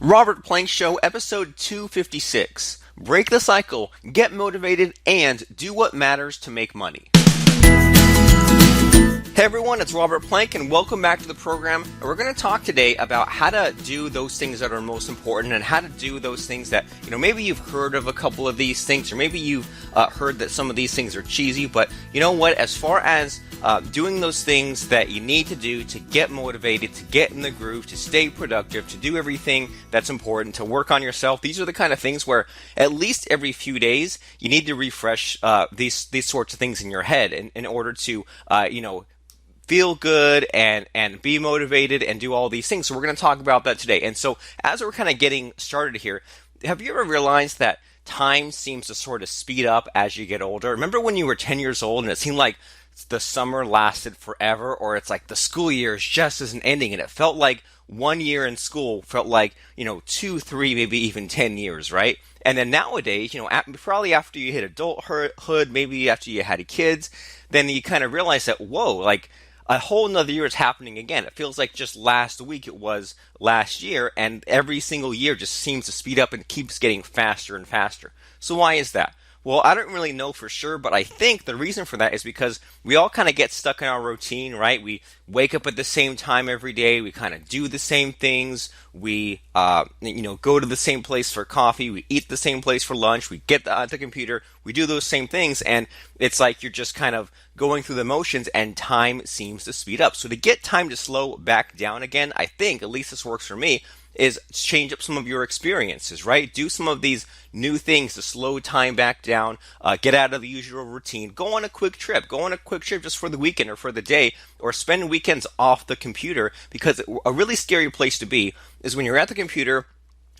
Robert Plank Show, episode 256. Break the cycle, get motivated, and do what matters to make money. Hey everyone, it's Robert Plank and welcome back to the program. And we're going to talk today about how to do those things that are most important and how to do those things that, maybe you've heard of a couple of these things, or maybe you've heard that some of these things are cheesy, but you know what, as far as doing those things that you need to do to get motivated, to get in the groove, to stay productive, to do everything that's important, to work on yourself, these are the kind of things where at least every few days you need to refresh these sorts of things in your head in order to, feel good and be motivated and do all these things. So we're going to talk about that today. And so as we're kind of getting started here, have you ever realized that time seems to sort of speed up as you get older? Remember when you were 10 years old and it seemed like the summer lasted forever, or it's like the school year just isn't ending and it felt like 1 year in school felt like, 2, 3, maybe even 10 years, right? And then nowadays, probably after you hit adulthood, maybe after you had kids, then you kind of realize that, whoa, like a whole nother year is happening again. It feels like just last week it was last year, and every single year just seems to speed up and keeps getting faster and faster. So why is that? Well, I don't really know for sure, but I think the reason for that is because we all kind of get stuck in our routine, right? We wake up at the same time every day. We kind of do the same things. We, go to the same place for coffee. We eat the same place for lunch. We get the computer. We do those same things, and it's like you're just kind of going through the motions, and time seems to speed up. So to get time to slow back down again, I think, at least this works for me, is change up some of your experiences, right? Do some of these new things to slow time back down, get out of the usual routine, go on a quick trip just for the weekend or for the day, or spend weekends off the computer, because a really scary place to be is when you're at the computer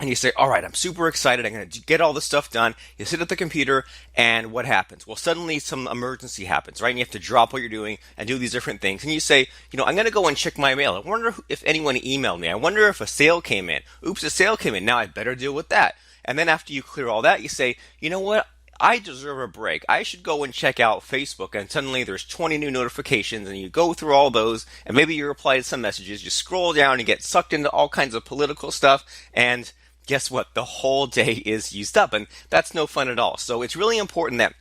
and you say, all right, I'm super excited, I'm going to get all this stuff done. You sit at the computer, and what happens? Well, suddenly some emergency happens, right? And you have to drop what you're doing and do these different things. And you say, I'm going to go and check my mail. I wonder if anyone emailed me. I wonder if a sale came in. Oops, a sale came in. Now I better deal with that. And then after you clear all that, you say, you know what? I deserve a break. I should go and check out Facebook, and suddenly there's 20 new notifications, and you go through all those, and maybe you reply to some messages, you scroll down and get sucked into all kinds of political stuff, and guess what? The whole day is used up, and that's no fun at all. So it's really important that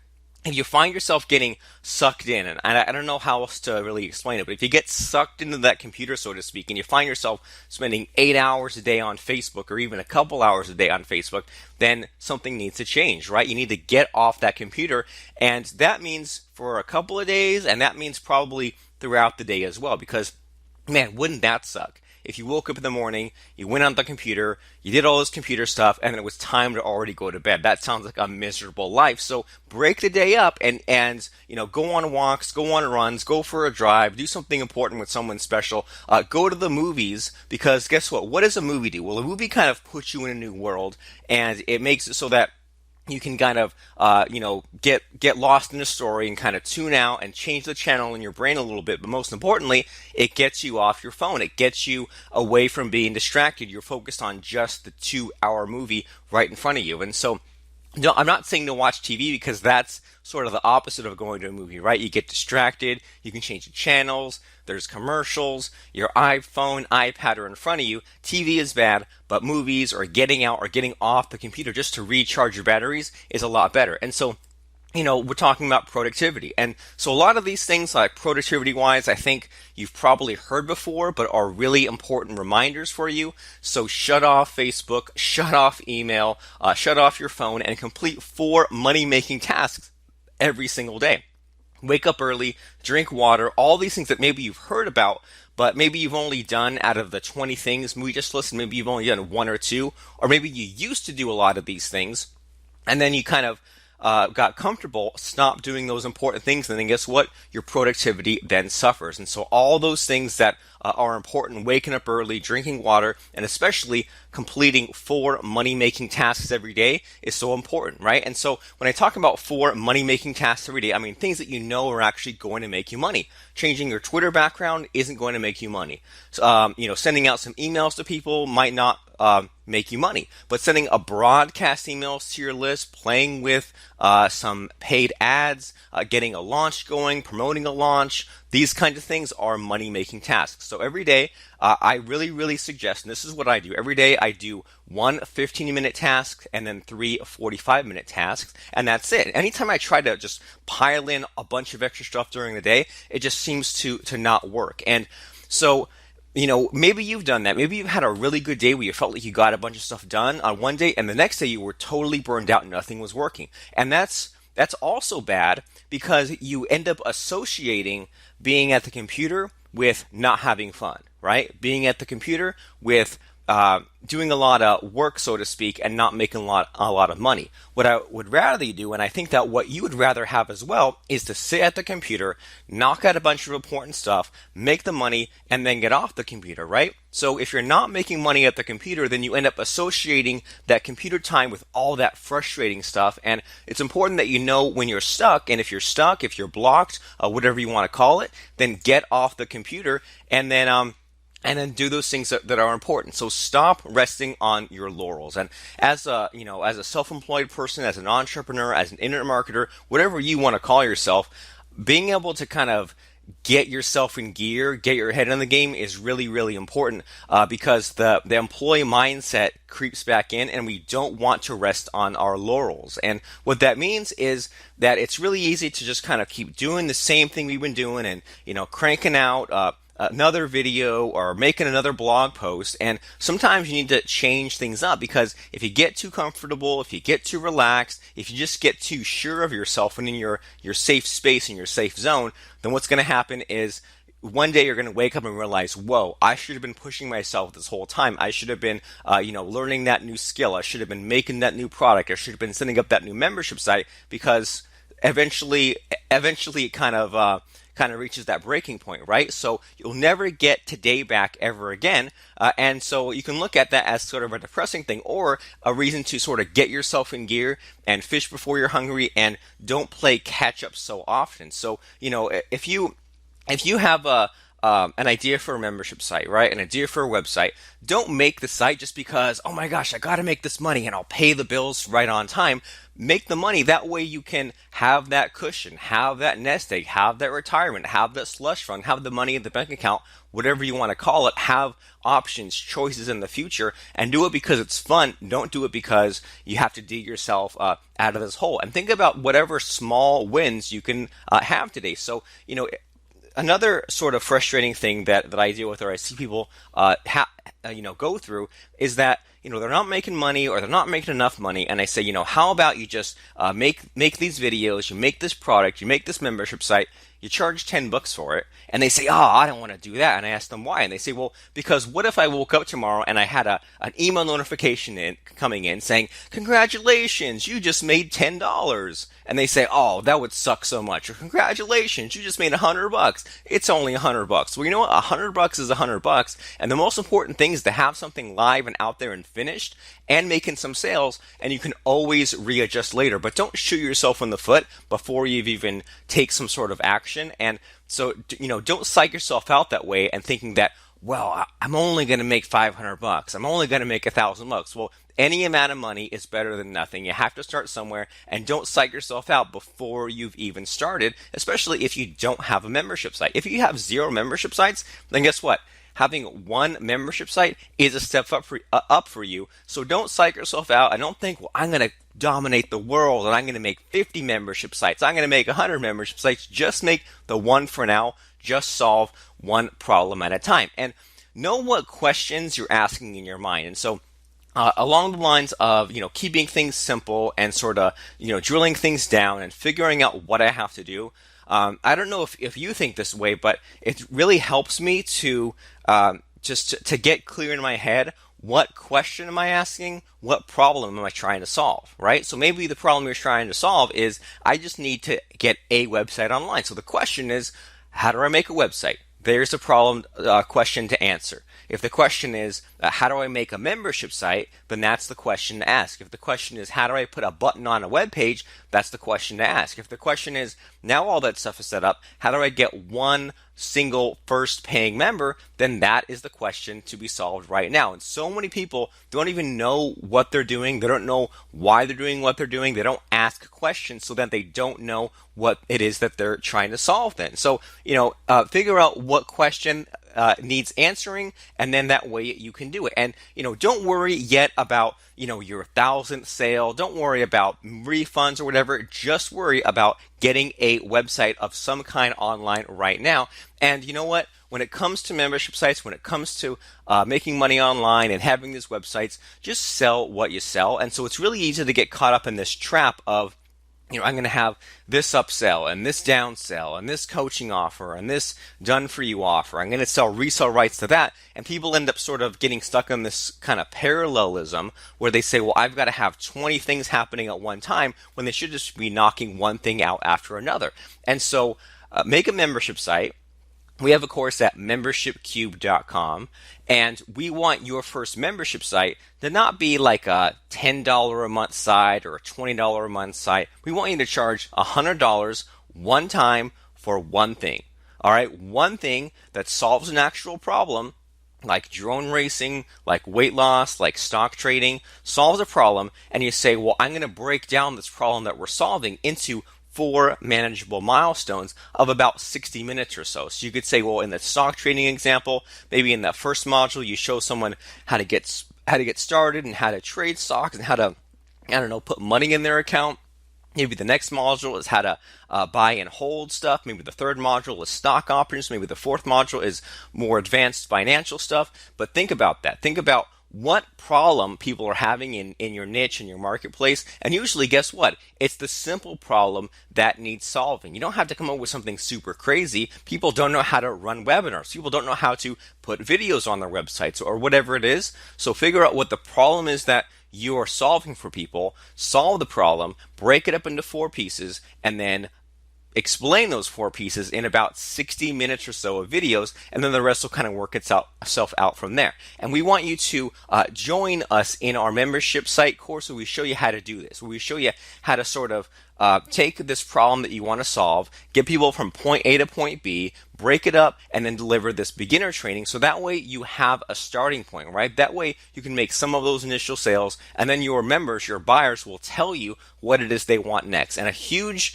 if you find yourself getting sucked in, and I don't know how else to really explain it, but if you get sucked into that computer, so to speak, and you find yourself spending 8 hours a day on Facebook, or even a couple hours a day on Facebook, then something needs to change, right? You need to get off that computer, and that means for a couple of days, and that means probably throughout the day as well, because, man, wouldn't that suck? If you woke up in the morning, you went on the computer, you did all this computer stuff, and then it was time to already go to bed. That sounds like a miserable life. So break the day up and go on walks, go on runs, go for a drive, do something important with someone special. Go to the movies, because guess what? What does a movie do? Well, a movie kind of puts you in a new world, and it makes it so that you can kind of, get lost in the story and kind of tune out and change the channel in your brain a little bit. But most importantly, it gets you off your phone. It gets you away from being distracted. You're focused on just the 2-hour movie right in front of you. And so, I'm not saying to watch TV, because that's sort of the opposite of going to a movie, right? You get distracted, you can change the channels, there's commercials, your iPhone, iPad are in front of you. TV is bad, but movies or getting out or getting off the computer just to recharge your batteries is a lot better. And so, we're talking about productivity. And so a lot of these things, like productivity-wise, I think you've probably heard before, but are really important reminders for you. So shut off Facebook, shut off email, shut off your phone, and complete 4 money-making tasks every single day. Wake up early, drink water, all these things that maybe you've heard about, but maybe you've only done out of the 20 things we just listed, maybe you've only done 1 or 2, or maybe you used to do a lot of these things, and then you kind of got comfortable, stop doing those important things, and then guess what? Your productivity then suffers. And so all those things that are important, waking up early, drinking water, and especially completing 4 money-making tasks every day is so important, right? And so when I talk about 4 money-making tasks every day, I mean things that you know are actually going to make you money. Changing your Twitter background isn't going to make you money. So, sending out some emails to people might not make you money. But sending a broadcast emails to your list, playing with some paid ads, getting a launch going, promoting a launch, these kinds of things are money-making tasks. So every day, I really suggest, and this is what I do, every day I do one 15-minute task and then 3 45-minute tasks, and that's it. Anytime I try to just pile in a bunch of extra stuff during the day, it just seems to not work. And so, maybe you've done that. Maybe you've had a really good day where you felt like you got a bunch of stuff done on one day, and the next day you were totally burned out and nothing was working. And that's also bad because you end up associating being at the computer with not having fun, right? Being at the computer with doing a lot of work, so to speak, and not making a lot of money. What I would rather you do, and I think that what you would rather have as well, is to sit at the computer, knock out a bunch of important stuff, make the money, and then get off the computer, right? So if you're not making money at the computer, then you end up associating that computer time with all that frustrating stuff. And it's important that you know when you're stuck, and if you're stuck, if you're blocked, whatever you want to call it, then get off the computer and then do those things that are important. So stop resting on your laurels. And as a self-employed person, as an entrepreneur, as an internet marketer, whatever you want to call yourself, being able to kind of get yourself in gear, get your head in the game is really important because the employee mindset creeps back in, and we don't want to rest on our laurels. And what that means is that it's really easy to just kind of keep doing the same thing we've been doing and cranking out another video or making another blog post. And sometimes you need to change things up, because if you get too comfortable, if you get too relaxed, if you just get too sure of yourself and in your safe space and your safe zone, then what's going to happen is one day you're going to wake up and realize, whoa, I should have been pushing myself this whole time. I should have been, learning that new skill. I should have been making that new product. I should have been setting up that new membership site, because eventually it kind of reaches that breaking point, right? So you'll never get today back ever again. And so you can look at that as sort of a depressing thing, or a reason to sort of get yourself in gear and fish before you're hungry, and don't play catch up so often. So, if you have an idea for a membership site, right? An idea for a website, don't make the site just because, oh my gosh, I got to make this money and I'll pay the bills right on time. Make the money. That way you can have that cushion, have that nest egg, have that retirement, have that slush fund, have the money in the bank account, whatever you want to call it, have options, choices in the future, and do it because it's fun. Don't do it because you have to dig yourself out of this hole. And think about whatever small wins you can have today. So, another sort of frustrating thing that I deal with, or I see people go through, is that they're not making money, or they're not making enough money, and I say, how about you just make these videos, you make this product, you make this membership site, you charge $10 for it, and they say, oh, I don't want to do that. And I ask them why, and they say, well, because what if I woke up tomorrow and I had an email notification coming in saying, congratulations, you just made $10. And they say, oh, that would suck so much. Or congratulations, you just made $100. It's only $100. Well, you know what? $100 is $100. And the most important thing is to have something live and out there and finished and making some sales. And you can always readjust later. But don't shoot yourself in the foot before you've even take some sort of action. And so, don't psych yourself out that way and thinking that, well, I'm only going to make $500. I'm only going to make $1,000. Well, any amount of money is better than nothing. You have to start somewhere, and don't psych yourself out before you've even started, especially if you don't have a membership site. If you have 0 membership sites, then guess what? Having one membership site is a step up for you. So don't psych yourself out, and don't think, well, I'm going to dominate the world and I'm going to make 50 membership sites. I'm going to make 100 membership sites. Just make the one for now. Just solve one problem at a time, and know what questions you're asking in your mind. And so along the lines of, keeping things simple and sort of, drilling things down and figuring out what I have to do. I don't know if you think this way, but it really helps me to just to get clear in my head. What question am I asking? What problem am I trying to solve, right? So maybe the problem you're trying to solve is, I just need to get a website online. So the question is, how do I make a website? There's a problem question to answer. If the question is, how do I make a membership site, then that's the question to ask. If the question is, how do I put a button on a web page, that's the question to ask. If the question is, now all that stuff is set up, how do I get one single first paying member, then that is the question to be solved right now. And so many people don't even know what they're doing. They don't know why they're doing what they're doing. They don't ask questions, so that they don't know what it is that they're trying to solve then. So, figure out what question needs answering, and then that way you can do it. And don't worry yet about your 1,000th sale. Don't worry about refunds or whatever. Just worry about getting a website of some kind online right now. And you know what? When it comes to membership sites, when it comes to making money online and having these websites, just sell what you sell. And so it's really easy to get caught up in this trap of, I'm going to have this upsell and this downsell and this coaching offer and this done for you offer. I'm going to sell resale rights to that. And people end up sort of getting stuck in this kind of parallelism where they say, well, I've got to have 20 things happening at one time, when they should just be knocking one thing out after another. And so make a membership site. We have a course at membershipcube.com, and we want your first membership site to not be like a $10 a month site or a $20 a month site. We want you to charge $100 one time for one thing. All right, one thing that solves an actual problem, like drone racing, like weight loss, like stock trading, solves a problem, and you say, well, I'm going to break down this problem that we're solving into 4 manageable milestones of about 60 minutes or so. So you could say, well, in the stock trading example, maybe in that first module, you show someone how to get started and how to trade stocks and how to, put money in their account. Maybe the next module is how to buy and hold stuff. Maybe the third module is stock options. Maybe the fourth module is more advanced financial stuff. But think about that. Think about what problem people are having in your niche, in your marketplace. And usually, guess what? It's the simple problem that needs solving. You don't have to come up with something super crazy. People don't know how to run webinars. People don't know how to put videos on their websites or whatever it is. So figure out what the problem is that you are solving for people, solve the problem, break it up into 4 pieces, and then explain those 4 pieces in about 60 minutes or so of videos, and then the rest will kind of work itself out from there. And we want you to join us in our membership site course, where we show you how to do this, where we show you how to sort of take this problem that you want to solve, get people from point A to point B, break it up, and then deliver this beginner training. So that way you have a starting point, right? That way you can make some of those initial sales, and then your members, your buyers, will tell you what it is they want next. And a huge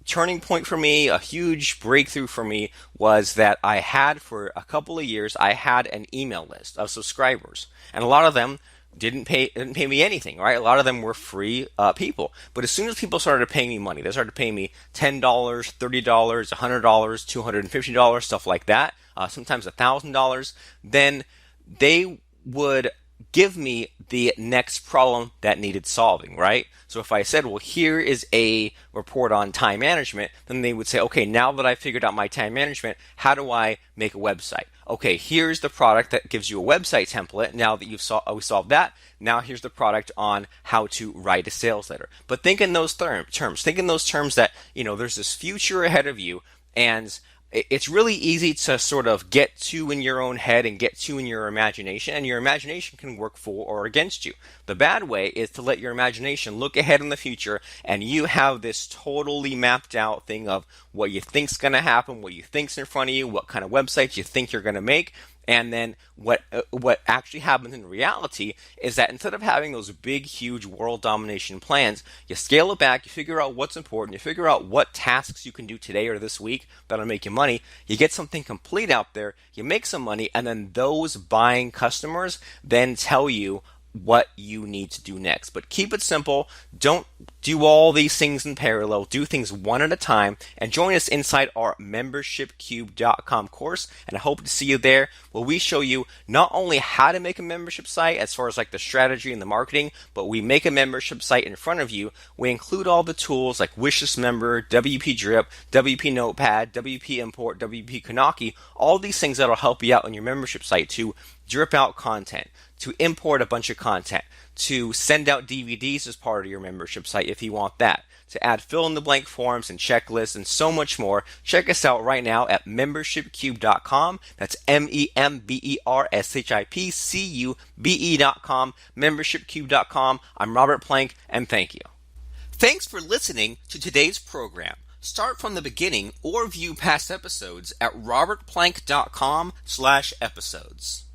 turning point for me, a huge breakthrough for me, was that I had, for a couple of years, I had an email list of subscribers, and a lot of them didn't pay me anything, right? A lot of them were free people. But as soon as people started paying me money, they started paying me $10, $30, $100, $250, stuff like that, sometimes $1,000, then they would give me the next problem that needed solving, right? So if I said, well, here is a report on time management, then they would say, okay, now that I figured out my time management, how do I make a website? Okay, here's the product that gives you a website template. Now that we solved that, now here's the product on how to write a sales letter. But think in those terms. Think in those terms that, there's this future ahead of you, and it's really easy to sort of get to in your own head and get to in your imagination, and your imagination can work for or against you. The bad way is to let your imagination look ahead in the future, and you have this totally mapped out thing of what you think's going to happen, what you think's in front of you, what kind of websites you think you're going to make. And then what actually happens in reality is that instead of having those big, huge world domination plans, you scale it back, you figure out what's important, you figure out what tasks you can do today or this week that'll make you money, you get something complete out there, you make some money, and then those buying customers then tell you what you need to do next. But keep it simple. Don't do all these things in parallel. Do things one at a time, and join us inside our membershipcube.com course, and I hope to see you there, where we show you not only how to make a membership site as far as like the strategy and the marketing, but we make a membership site in front of you. We include all the tools like Wishlist Member, WP Drip, WP Notepad, WP Import, WP Kanaki, all these things that'll help you out on your membership site to drip out content, to import a bunch of content, to send out DVDs as part of your membership site if you want that, to add fill-in-the-blank forms and checklists and so much more. Check us out right now at membershipcube.com. That's membershipcube.com, membershipcube.com. I'm Robert Plank, and thank you. Thanks for listening to today's program. Start from the beginning or view past episodes at robertplank.com/episodes.